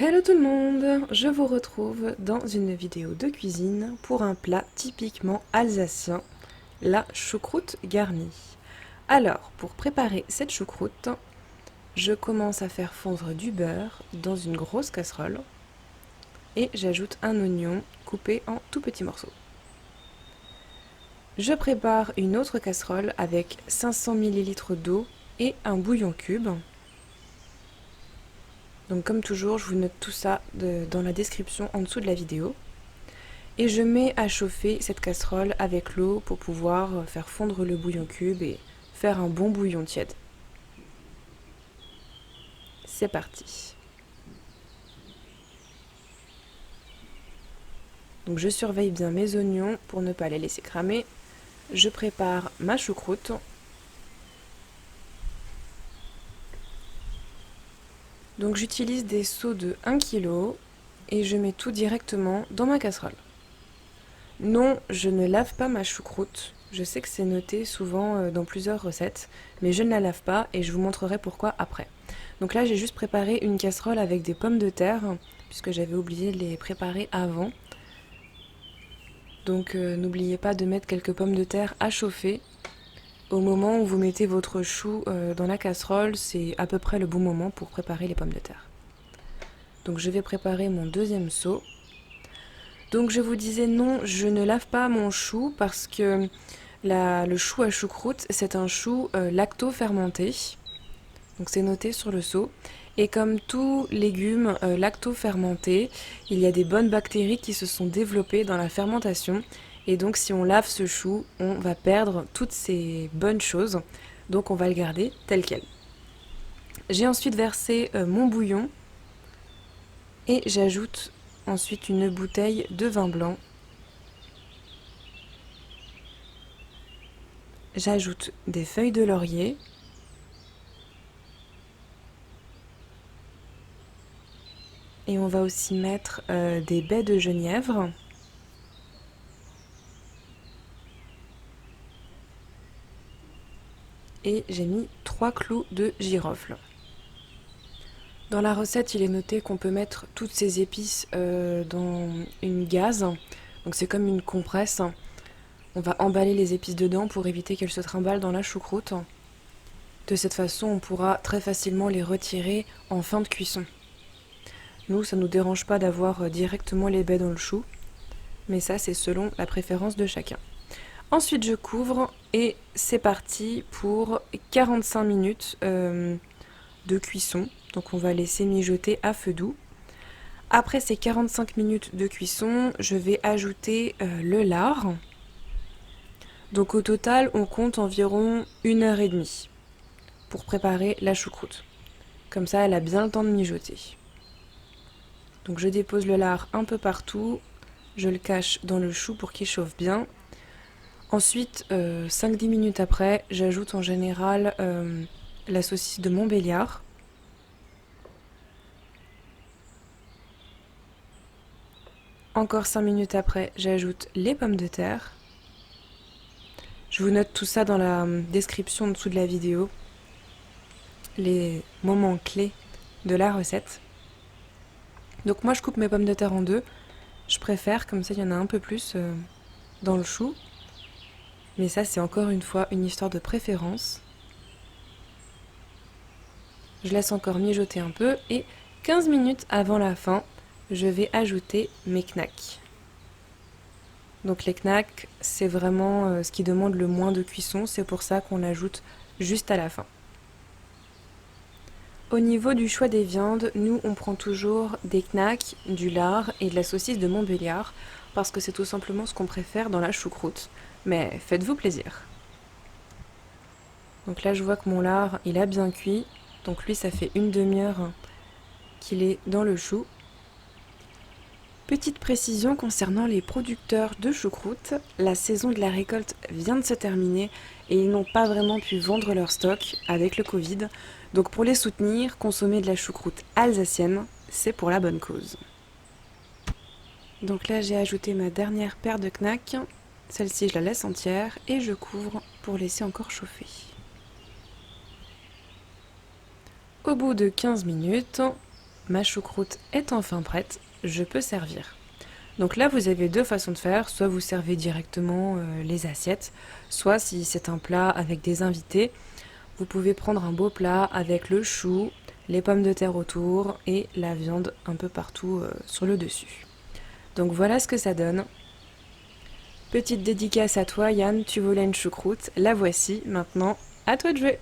Hello tout le monde, je vous retrouve dans une vidéo de cuisine pour un plat typiquement alsacien, la choucroute garnie. Alors, pour préparer cette choucroute, je commence à faire fondre du beurre dans une grosse casserole et j'ajoute un oignon coupé en tout petits morceaux. Je prépare une autre casserole avec 500 ml d'eau et un bouillon cube. Donc comme toujours, je vous note tout ça dans la description en dessous de la vidéo. Et je mets à chauffer cette casserole avec l'eau pour pouvoir faire fondre le bouillon cube et faire un bon bouillon tiède. C'est parti. Donc je surveille bien mes oignons pour ne pas les laisser cramer. Je prépare ma choucroute. Donc j'utilise des seaux de 1 kg et je mets tout directement dans ma casserole. Non, je ne lave pas ma choucroute. Je sais que c'est noté souvent dans plusieurs recettes, mais je ne la lave pas et je vous montrerai pourquoi après. Donc là, j'ai juste préparé une casserole avec des pommes de terre, puisque j'avais oublié de les préparer avant. Donc n'oubliez pas de mettre quelques pommes de terre à chauffer. Au moment où vous mettez votre chou dans la casserole, c'est à peu près le bon moment pour préparer les pommes de terre. Donc je vais préparer mon deuxième seau. Donc je vous disais non, je ne lave pas mon chou parce que le chou à choucroute, c'est un chou lacto-fermenté. Donc c'est noté sur le seau. Et comme tout légume lacto-fermenté, il y a des bonnes bactéries qui se sont développées dans la fermentation. Et donc si on lave ce chou, on va perdre toutes ces bonnes choses. Donc on va le garder tel quel. J'ai ensuite versé mon bouillon et j'ajoute ensuite une bouteille de vin blanc. J'ajoute des feuilles de laurier. Et on va aussi mettre des baies de genièvre. Et j'ai mis 3 clous de girofle. Dans la recette, il est noté qu'on peut mettre toutes ces épices dans une gaze. Donc c'est comme une compresse. On va emballer les épices dedans pour éviter qu'elles se trimballent dans la choucroute. De cette façon, on pourra très facilement les retirer en fin de cuisson. Nous, ça ne nous dérange pas d'avoir directement les baies dans le chou, mais ça, c'est selon la préférence de chacun. Ensuite, je couvre et c'est parti pour 45 minutes de cuisson. Donc on va laisser mijoter à feu doux. Après ces 45 minutes de cuisson, je vais ajouter le lard. Donc au total, on compte environ 1h30 pour préparer la choucroute. Comme ça, elle a bien le temps de mijoter. Donc je dépose le lard un peu partout. Je le cache dans le chou pour qu'il chauffe bien. Ensuite, 5-10 minutes après, j'ajoute en général la saucisse de Montbéliard. Encore 5 minutes après, j'ajoute les pommes de terre. Je vous note tout ça dans la description en dessous de la vidéo, les moments clés de la recette. Donc moi je coupe mes pommes de terre en deux. Je préfère, comme ça il y en a un peu plus dans le chou. Mais ça c'est encore une fois une histoire de préférence. Je laisse encore mijoter un peu et 15 minutes avant la fin, je vais ajouter mes knacks. Donc les knacks, c'est vraiment ce qui demande le moins de cuisson, c'est pour ça qu'on l'ajoute juste à la fin. Au niveau du choix des viandes, nous on prend toujours des knacks, du lard et de la saucisse de Montbéliard parce que c'est tout simplement ce qu'on préfère dans la choucroute. Mais faites-vous plaisir. Donc là je vois que mon lard il a bien cuit, donc lui ça fait une demi-heure qu'il est dans le chou. Petite précision concernant les producteurs de choucroute, la saison de la récolte vient de se terminer et ils n'ont pas vraiment pu vendre leur stock avec le Covid. Donc pour les soutenir, consommer de la choucroute alsacienne, c'est pour la bonne cause. Donc là j'ai ajouté ma dernière paire de knacks, celle-ci je la laisse entière et je couvre pour laisser encore chauffer. Au bout de 15 minutes, ma choucroute est enfin prête, je peux servir. Donc là, vous avez deux façons de faire, soit vous servez directement les assiettes, soit si c'est un plat avec des invités, vous pouvez prendre un beau plat avec le chou, les pommes de terre autour et la viande un peu partout sur le dessus. Donc voilà ce que ça donne. Petite dédicace à toi Yann, tu voulais une choucroute, la voici, maintenant à toi de jouer.